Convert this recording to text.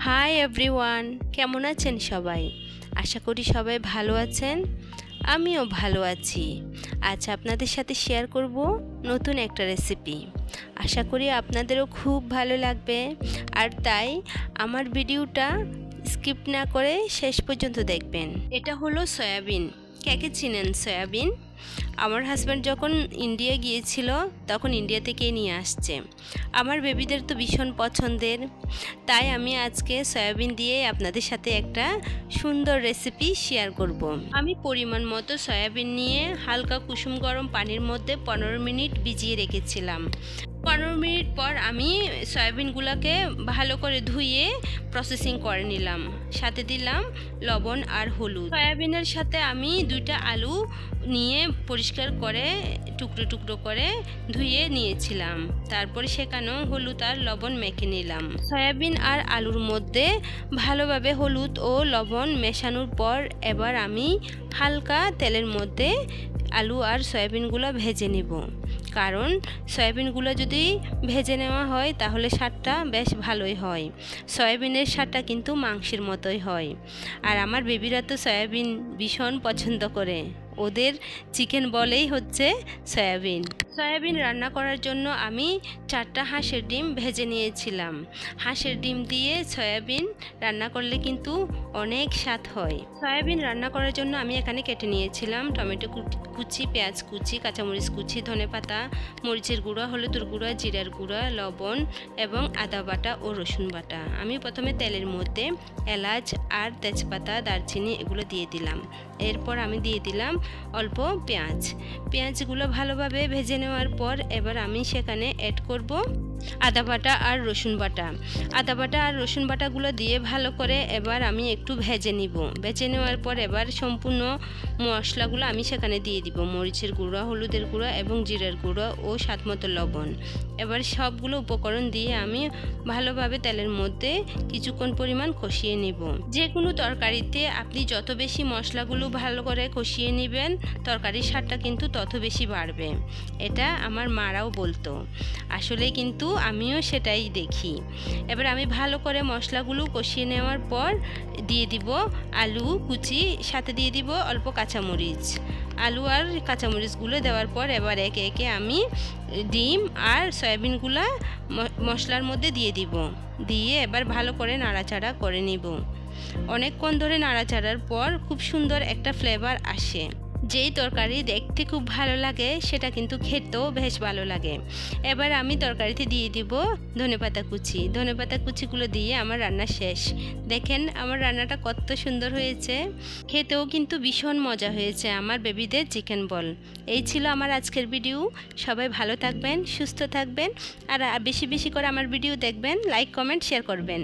Hi everyone, কেমন আছেন সবাই? আশা করি সবাই ভালো আছেন। আমিও ভালো আছি। আজ আপনাদের সাথে শেয়ার করব নতুন একটা রেসিপি। আশা করি আপনাদেরও খুব ভালো লাগবে, আর তাই আমার ভিডিওটা স্কিপ না করে শেষ পর্যন্ত দেখবেন। এটা হলো সয়াবিন। কে কে চিনেন সয়াবিন? আমার হাজব্যান্ড যখন ইন্ডিয়া গিয়েছিল তখন ইন্ডিয়া থেকে নিয়ে আসছে। আমার বেবিদের তো ভীষণ পছন্দের, তাই আমি আজকে সয়াবিন দিয়ে আপনাদের সাথে একটা সুন্দর রেসিপি শেয়ার করব। আমি পরিমাণ মতো সয়াবিন নিয়ে হালকা কুসুম গরম পানির মধ্যে 15 মিনিট ভিজিয়ে রেখেছিলাম। 15 মিনিট পর আমি সয়াবিনগুলোকে ভালো করে ধুয়ে প্রসেসিং করে নিলাম। সাথে দিলাম লবণ আর হলুদ। সয়াবিনের সাথে আমি 2টা আলু নিয়ে পরিষ্কার করে টুকরো টুকরো করে ধুয়ে নিয়েছিলাম। তারপরে সেখানেও হলুদ আর লবণ মেখে নিলাম। সয়াবিন আর আলুর মধ্যে ভালোভাবে হলুদ ও লবণ মেশানোর পর এবার আমি হালকা তেলের মধ্যে আলু আর সয়াবিনগুলো ভেজে নেব। কারণ সয়াবিনগুলো যদি ভেজে নেওয়া হয় তাহলে স্বাদটা বেশ ভালোই হয়। সয়াবিনের স্বাদটা কিন্তু মাংসের মতোই হয়। আর আমার বেবিরা তো সয়াবিন ভীষণ পছন্দ করে। ওদের চিকেন বলেই হচ্ছে সয়াবিন। সয়াবিন রান্না করার জন্য আমি 4টা হাঁসের ডিম ভেজে নিয়েছিলাম। হাঁসের ডিম দিয়ে সয়াবিন রান্না করলে কিন্তু অনেক স্বাদ হয়। সয়াবিন রান্না করার জন্য আমি এখানে কেটে নিয়েছিলাম টমেটো কুচি, পেঁয়াজ কুচি, কাঁচামরিচ কুচি, ধনেপাতা, মরিচের গুঁড়া, হলুদের গুঁড়া, জিরার গুঁড়া, লবণ এবং আদা বাটা ও রসুন বাটা। আমি প্রথমে তেলের মধ্যে এলাচ আর তেজপাতা, দারচিনি এগুলো দিয়ে দিলাম। এরপর আমি দিয়ে দিলাম অল্প পেঁয়াজগুলো ভালোভাবে ভেজে নেওয়ার পর এবার আমি সেখানে অ্যাড করব আদা বাটা আর রসুন বাটা। আদা বাটা আর রসুন বাটাগুলো দিয়ে ভালো করে এবার আমি একটু ভেজে নিব। ভেজে নেওয়ার পর এবার সম্পূর্ণ মশলাগুলো আমি সেখানে দিয়ে দিব। মরিচের গুঁড়া, হলুদের গুঁড়া এবং জিরার গুঁড়া ও স্বাদমতো লবণ। এবার সবগুলো উপকরণ দিয়ে আমি ভালোভাবে তেলের মধ্যে কিছুক্ষণ পরিমাণ কষিয়ে নেব। যে কোনো তরকারিতে আপনি যত বেশি মশলাগুলো ভালো করে কষিয়ে নেবেন তরকারির স্বাদটা কিন্তু তত বেশি বাড়বে। এটা আমার মারাও বলতো। আসলে কিন্তু আমিও সেটাই দেখি। এবার আমি ভালো করে মশলাগুলো কষিয়ে নেওয়ার পর দিয়ে দিব আলু কুচি, সাথে দিয়ে দিব অল্প কাঁচামরিচ। আলু আর কাঁচামরিচগুলো দেওয়ার পর এবার একে একে আমি ডিম আর সয়াবিনগুলো মশলার মধ্যে দিয়ে এবার ভালো করে নাড়াচাড়া করে নিব। অনেকক্ষণ ধরে নাড়াচাড়ার পর খুব সুন্দর একটা ফ্লেভার আসে। যেই তরকারি দেখতে খুব ভালো লাগে সেটা কিন্তু খেতেও বেশ ভালো লাগে। এবার আমি তরকারিতে দিয়ে দিব ধনেপাতা কুচিগুলো দিয়ে আমার রান্না শেষ। দেখেন আমার রান্নাটা কত সুন্দর হয়েছে, খেতেও কিন্তু ভীষণ মজা হয়েছে আমার বেবিদের চিকেন বল। এই ছিল আমার আজকের ভিডিও। সবাই ভালো থাকবেন, সুস্থ থাকবেন, আর বেশি বেশি করে আমার ভিডিও দেখবেন, লাইক কমেন্ট শেয়ার করবেন।